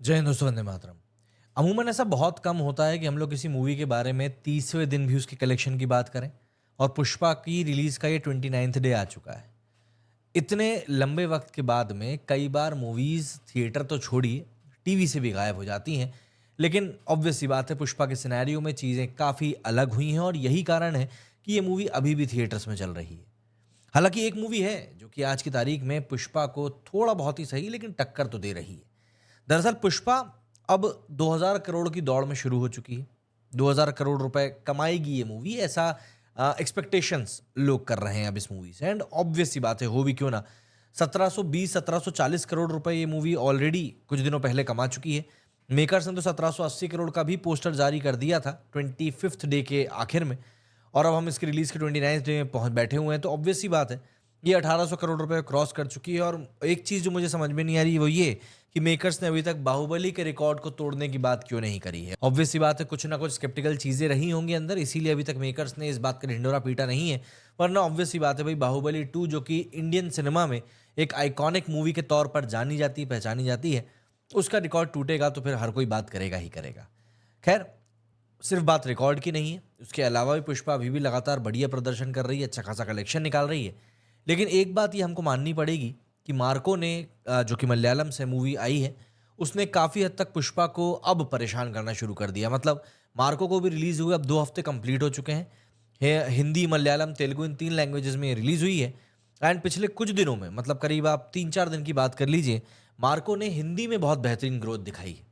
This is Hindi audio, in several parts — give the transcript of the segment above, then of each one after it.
जय हिंद दोस्तों, वंदे मातरम। अमूमन ऐसा बहुत कम होता है कि हम लोग किसी मूवी के बारे में 30वें दिन भी उसकी कलेक्शन की बात करें। और पुष्पा की रिलीज का ये 29th डे आ चुका है। इतने लंबे वक्त के बाद में कई बार मूवीज थिएटर तो छोड़िए, टीवी से भी गायब हो जाती हैं। लेकिन ऑब्वियस सी बात है, पुष्पा के सिनेरियो में चीज़ें काफ़ी अलग हुई हैं और यही कारण है कि ये मूवी अभी भी थिएटर्स में चल रही है। हालांकि एक मूवी है जो कि आज की तारीख में पुष्पा को थोड़ा बहुत ही सही लेकिन टक्कर तो दे रही है। दरअसल पुष्पा अब 2000 करोड़ की दौड़ में शुरू हो चुकी है। 2000 करोड़ रुपए कमाएगी ये मूवी, ऐसा एक्सपेक्टेशंस लोग कर रहे हैं अब इस मूवी से। एंड ऑब्वियस सी बात है, हो भी क्यों ना। 1720 1740 करोड़ रुपए ये मूवी ऑलरेडी कुछ दिनों पहले कमा चुकी है। मेकर्स ने तो 1780 करोड़ का भी पोस्टर जारी कर दिया था 25th डे के आखिर में। और अब हम इसकी रिलीज के 29th डे में पहुंच बैठे हुए हैं, तो ऑब्वियस सी बात है ये 1800 करोड़ रुपए क्रॉस कर चुकी है। और एक चीज जो मुझे समझ में नहीं आ रही वो ये कि मेकर्स ने अभी तक बाहुबली के रिकॉर्ड को तोड़ने की बात क्यों नहीं करी है। ऑब्वियस सी बात है, कुछ ना कुछ स्केप्टिकल चीजें रही होंगी अंदर, इसीलिए अभी तक मेकर्स ने इस बात का ढिंडोरा पीटा नहीं है। वरना ऑब्वियस सी बात है भाई, बाहुबली 2 जो कि इंडियन सिनेमा में एक आइकॉनिक मूवी के तौर पर जानी जाती पहचानी जाती है, उसका रिकॉर्ड टूटेगा तो फिर हर कोई बात करेगा ही करेगा। खैर, सिर्फ बात रिकॉर्ड की नहीं है, उसके अलावा भी पुष्पा अभी भी लगातार बढ़िया प्रदर्शन कर रही है, अच्छा खासा कलेक्शन निकाल रही है। लेकिन एक बात ये हमको माननी पड़ेगी कि मार्को ने जो कि मलयालम से मूवी आई है, उसने काफ़ी हद तक पुष्पा को अब परेशान करना शुरू कर दिया। मतलब मार्को को भी रिलीज़ हुए अब 2 हफ्ते कंप्लीट हो चुके हैं। हिंदी, मलयालम, तेलुगु इन 3 लैंग्वेजेस में रिलीज़ हुई है। एंड पिछले कुछ दिनों में, मतलब करीब आप 3-4 दिन की बात कर लीजिए, मार्को ने हिंदी में बहुत बेहतरीन ग्रोथ दिखाई है।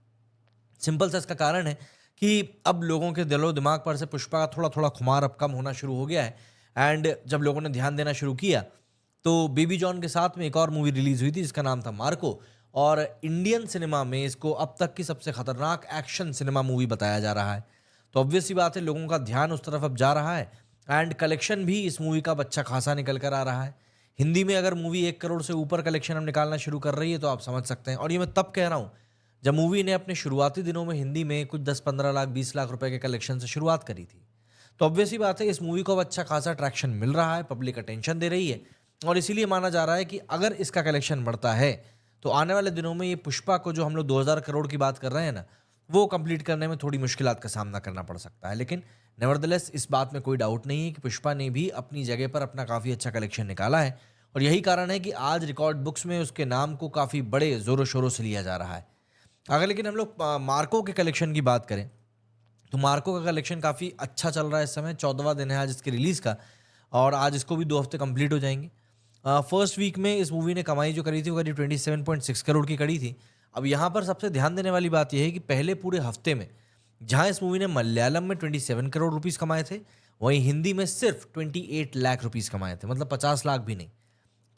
सिंपल सा इसका कारण है कि अब लोगों के दिलो दिमाग पर से पुष्पा का थोड़ा थोड़ा खुमार अब कम होना शुरू हो गया है। एंड जब लोगों ने ध्यान देना शुरू किया, तो बेबी जॉन के साथ में एक और मूवी रिलीज हुई थी जिसका नाम था मार्को। और इंडियन सिनेमा में इसको अब तक की सबसे खतरनाक एक्शन सिनेमा मूवी बताया जा रहा है। तो ऑब्वियस सी बात है, लोगों का ध्यान उस तरफ अब जा रहा है। एंड कलेक्शन भी इस मूवी का अब अच्छा खासा निकल कर आ रहा है। हिंदी में अगर मूवी 1 करोड़ से ऊपर कलेक्शन हम निकालना शुरू कर रही है तो आप समझ सकते हैं। और ये मैं तब कह रहा हूँ जब मूवी ने अपने शुरुआती दिनों में हिंदी में कुछ 10-15 लाख 20 लाख रुपए के कलेक्शन से शुरुआत करी थी। तो ऑब्वियस ही बात है, इस मूवी को अब अच्छा खासा ट्रैक्शन मिल रहा है, पब्लिक अटेंशन दे रही है। और इसीलिए माना जा रहा है कि अगर इसका कलेक्शन बढ़ता है तो आने वाले दिनों में ये पुष्पा को, जो हम लोग 2000 करोड़ की बात कर रहे हैं ना, वो कंप्लीट करने में थोड़ी मुश्किलात का सामना करना पड़ सकता है। लेकिन नेवरदलेस इस बात में कोई डाउट नहीं है कि पुष्पा ने भी अपनी जगह पर अपना काफ़ी अच्छा कलेक्शन निकाला है। और यही कारण है कि आज रिकॉर्ड बुक्स में उसके नाम को काफ़ी बड़े ज़ोरों शोरों से लिया जा रहा है। अगर लेकिन हम लोग मार्को के कलेक्शन की बात करें, तो मार्को का कलेक्शन काफ़ी अच्छा चल रहा है इस समय। 14वां दिन है आज इसकी रिलीज़ का, और आज इसको भी 2 हफ्ते कंप्लीट हो जाएंगे। फर्स्ट वीक में इस मूवी ने कमाई जो करी थी वो करीब 27.6 करोड़ की करी थी। अब यहाँ पर सबसे ध्यान देने वाली बात यह है कि पहले पूरे हफ्ते में जहाँ इस मूवी ने मलयालम में 27 करोड़ रुपीज़ कमाए थे, वहीं हिंदी में सिर्फ 28 लाख रुपीज़ कमाए थे। मतलब 50 लाख भी नहीं,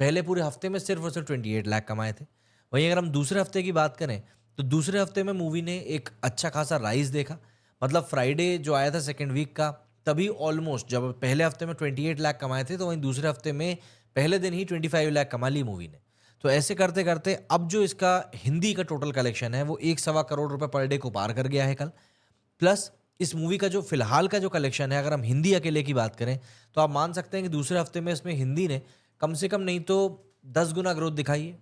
पहले पूरे हफ्ते में सिर्फ और सिर्फ 28 लाख कमाए थे। वहीं अगर हम दूसरे हफ्ते की बात करें, तो दूसरे हफ्ते में मूवी ने एक अच्छा खासा राइज देखा। मतलब फ्राइडे जो आया था सेकेंड वीक का, तभी ऑलमोस्ट, जब पहले हफ्ते में 28 लाख कमाए थे, तो वहीं दूसरे हफ्ते में पहले दिन ही 25 लाख कमा ली मूवी ने। तो ऐसे करते करते अब जो इसका हिंदी का टोटल कलेक्शन है वो 1 सवा करोड़ रुपए पर डे को पार कर गया है कल। प्लस इस मूवी का जो फिलहाल का जो कलेक्शन है, अगर हम हिंदी अकेले की बात करें, तो आप मान सकते हैं कि दूसरे हफ्ते में इसमें हिंदी ने कम से कम नहीं तो 10 गुना ग्रोथ दिखाई है।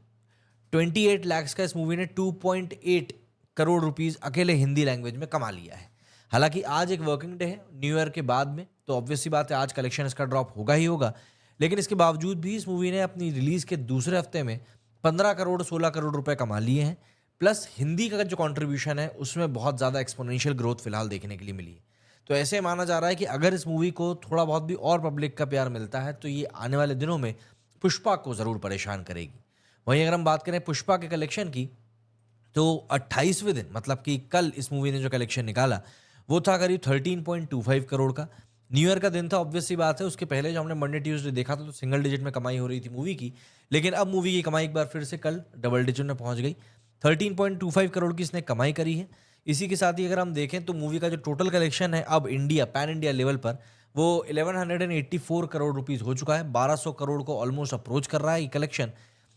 28 लैक्स का इस मूवी ने 2.8 करोड़ रुपीस अकेले हिंदी लैंग्वेज में कमा लिया है। हालांकि आज एक वर्किंग डे है न्यू ईयर के बाद में, तो ऑब्वियस सी बात है आज कलेक्शन इसका ड्रॉप होगा ही होगा। लेकिन इसके बावजूद भी इस मूवी ने अपनी रिलीज के दूसरे हफ्ते में 15 करोड़ 16 करोड़ रुपए कमा लिए हैं। प्लस हिंदी का जो कंट्रीब्यूशन है उसमें बहुत ज़्यादा एक्सपोनेंशियल ग्रोथ फिलहाल देखने के लिए मिली है। तो ऐसे माना जा रहा है कि अगर इस मूवी को थोड़ा बहुत भी और पब्लिक का प्यार मिलता है तो ये आने वाले दिनों में पुष्पा को ज़रूर परेशान करेगी। वहीं अगर हम बात करें पुष्पा के कलेक्शन की, तो 28वें दिन, मतलब कि कल इस मूवी ने जो कलेक्शन निकाला वो था करीब 13.25 करोड़ का। न्यू ईयर का दिन था, ऑब्वियस सी बात है। उसके पहले जो हमने मंडे ट्यूसडे देखा था तो सिंगल डिजिट में कमाई हो रही थी मूवी की। लेकिन अब मूवी की कमाई एक बार फिर से कल डबल डिजिट में पहुंच गई। 13.25 करोड़ की इसने कमाई करी है। इसी के साथ ही अगर हम देखें तो मूवी का जो टोटल कलेक्शन है अब इंडिया, पैन इंडिया लेवल पर, वो 1184 करोड़ रुपीज़ हो चुका है। 1200 करोड़ को ऑलमोस्ट अप्रोच कर रहा है ये कलेक्शन।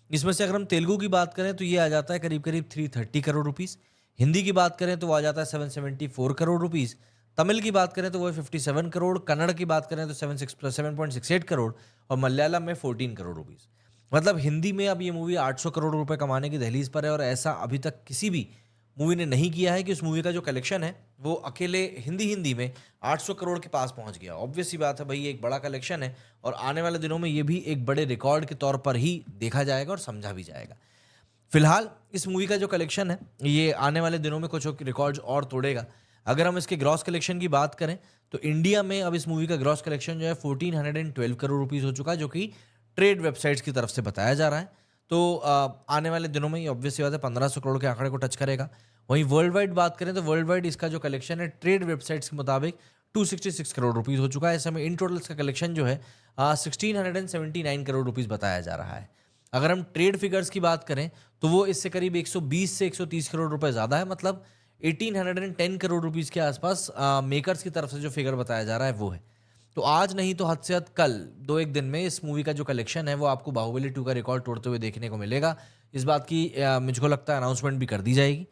इसमें से अगर हम तेलुगु की बात करें तो ये आ जाता है करीब करीब 330 करोड़ रुपीस। हिंदी की बात करें तो वो आ जाता है 774 करोड़ रुपीस। तमिल की बात करें तो वो 57 करोड़, कन्नड़ की बात करें तो 7.68 करोड़, और मलयालम में 14 करोड़ रुपीस। मतलब हिंदी में अब ये मूवी 800 करोड़ रुपए कमाने की दहलीज पर है, और ऐसा अभी तक किसी भी मूवी ने नहीं किया है कि उस मूवी का जो कलेक्शन है वो अकेले हिंदी में 800 करोड़ के पास पहुंच गया। ऑब्वियस सी बात है भाई, ये एक बड़ा कलेक्शन है और आने वाले दिनों में ये भी एक बड़े रिकॉर्ड के तौर पर ही देखा जाएगा और समझा भी जाएगा। फिलहाल इस मूवी का जो कलेक्शन है ये आने वाले दिनों में कुछ रिकॉर्ड्स और तोड़ेगा। अगर हम इसके ग्रॉस कलेक्शन की बात करें तो इंडिया में अब इस मूवी का ग्रॉस कलेक्शन जो है 1412 करोड़ रुपीस हो चुका है, जो कि ट्रेड वेबसाइट्स की तरफ से बताया जा रहा है। तो आने वाले दिनों में ये ऑब्वियस सी बात है 1500 करोड़ के आंकड़े को टच करेगा। वहीं वर्ल्ड वाइड बात करें तो वर्ल्ड वाइड इसका जो कलेक्शन है ट्रेड वेबसाइट्स के मुताबिक 266 करोड़ रुपीस हो चुका है। इस समय इन टोटल इसका कलेक्शन जो है 1679 करोड़ रुपीस बताया जा रहा है। अगर हम ट्रेड फिगर्स की बात करें तो वो इससे करीब 120 से 130 करोड़ रुपए ज़्यादा है, मतलब 1810 करोड़ रुपीस के आसपास मेकर्स की तरफ से जो फिगर बताया जा रहा है वो है। तो आज नहीं तो हद से हद कल 2-1 दिन में इस मूवी का जो कलेक्शन है वो आपको बाहुबली 2 का रिकॉर्ड तोड़ते हुए देखने को मिलेगा। इस बात की मुझको लगता है अनाउंसमेंट भी कर दी जाएगी।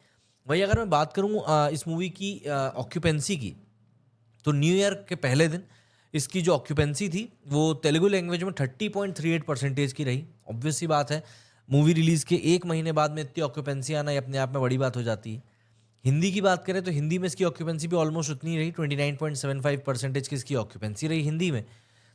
वहीं अगर मैं बात करूँ इस मूवी की ऑक्यूपेंसी की, तो न्यू ईयर के पहले दिन इसकी जो ऑक्यूपेंसी थी वो तेलुगु लैंग्वेज में 30.38% की रही। ऑब्वियस सी बात है, मूवी रिलीज़ के 1 महीने बाद में इतनी ऑक्यूपेंसी आना ये अपने आप में बड़ी बात हो जाती है। हिंदी की बात करें तो हिंदी में इसकी ऑक्यूपेंसी भी ऑलमोस्ट उतनी रही, 29.75% की इसकी ऑक्यूपेंसी रही हिंदी में।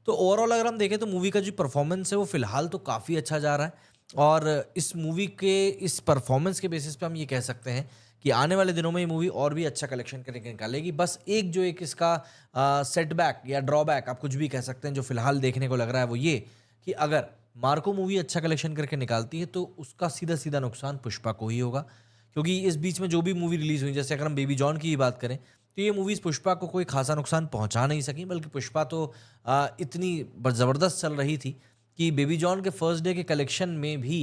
तो ओवरऑल अगर हम देखें तो मूवी का जो परफॉर्मेंस है वो फिलहाल तो काफ़ी अच्छा जा रहा है और इस मूवी के इस परफॉर्मेंस के बेसिस पे हम ये कह सकते हैं कि आने वाले दिनों में ये मूवी और भी अच्छा कलेक्शन करके निकालेगी। बस एक इसका सेटबैक या ड्रॉबैक आप कुछ भी कह सकते हैं जो फिलहाल देखने को लग रहा है वो ये कि अगर मार्को मूवी अच्छा कलेक्शन करके निकालती है तो उसका सीधा सीधा नुकसान पुष्पा को ही होगा, क्योंकि इस बीच में जो भी मूवी रिलीज हुई, जैसे अगर हम बेबी जॉन की ही बात करें तो ये मूवीज़ पुष्पा को कोई खासा नुकसान पहुंचा नहीं सकी, बल्कि पुष्पा तो इतनी ज़बरदस्त चल रही थी कि बेबी जॉन के फर्स्ट डे के कलेक्शन में भी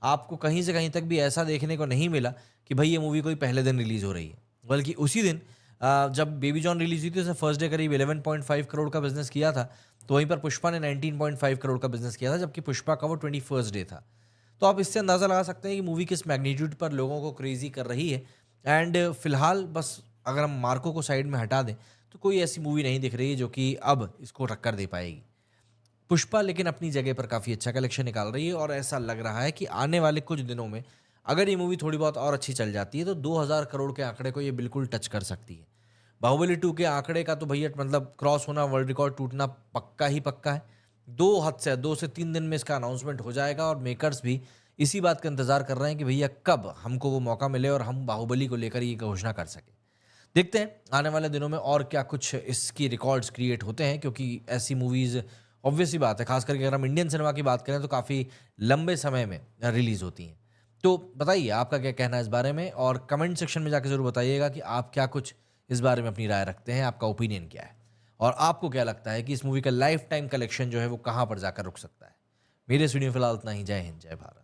आपको कहीं से कहीं तक भी ऐसा देखने को नहीं मिला कि भाई ये मूवी कोई पहले दिन रिलीज़ हो रही है, बल्कि उसी दिन जब बेबी जॉन रिलीज हुई थी उसने फर्स्ट डे करीब 11.5 करोड़ का बिजनेस किया था, तो वहीं पर पुष्पा ने 19.5 करोड़ का बिजनेस किया था, जबकि पुष्पा का वो 21st डे था। तो आप इससे अंदाज़ा लगा सकते हैं कि मूवी किस मैग्नीट्यूड पर लोगों को क्रेजी कर रही है। एंड फिलहाल बस अगर हम मार्को को साइड में हटा दें तो कोई ऐसी मूवी नहीं दिख रही है जो कि अब इसको टक्कर दे पाएगी। पुष्पा लेकिन अपनी जगह पर काफ़ी अच्छा कलेक्शन निकाल रही है और ऐसा लग रहा है कि आने वाले कुछ दिनों में अगर ये मूवी थोड़ी बहुत और अच्छी चल जाती है तो 2000 करोड़ के आंकड़े को ये बिल्कुल टच कर सकती है। बाहुबली 2 के आंकड़े का तो भैया मतलब क्रॉस होना, वर्ल्ड रिकॉर्ड टूटना पक्का ही पक्का है। 2 से 3 दिन में इसका अनाउंसमेंट हो जाएगा और मेकर्स भी इसी बात का इंतजार कर रहे हैं कि भैया कब हमको वो मौका मिले और हम बाहुबली को लेकर ये घोषणा कर सकें। देखते हैं आने वाले दिनों में और क्या कुछ इसकी रिकॉर्ड्स क्रिएट होते हैं, क्योंकि ऐसी मूवीज़ ऑब्वियस सी बात है, खास करके अगर हम इंडियन सिनेमा की बात करें तो काफ़ी लंबे समय में रिलीज़ होती हैं। तो बताइए आपका क्या कहना है इस बारे में, और कमेंट सेक्शन में जाकर ज़रूर बताइएगा कि आप क्या कुछ इस बारे में अपनी राय रखते हैं, आपका ओपिनियन क्या है और आपको क्या लगता है कि इस मूवी का लाइफ टाइम कलेक्शन जो है वो कहाँ पर जाकर रुक सकता है। मेरे इस वीडियो में फिलहाल इतना ही। जय हिंद, जय भारत।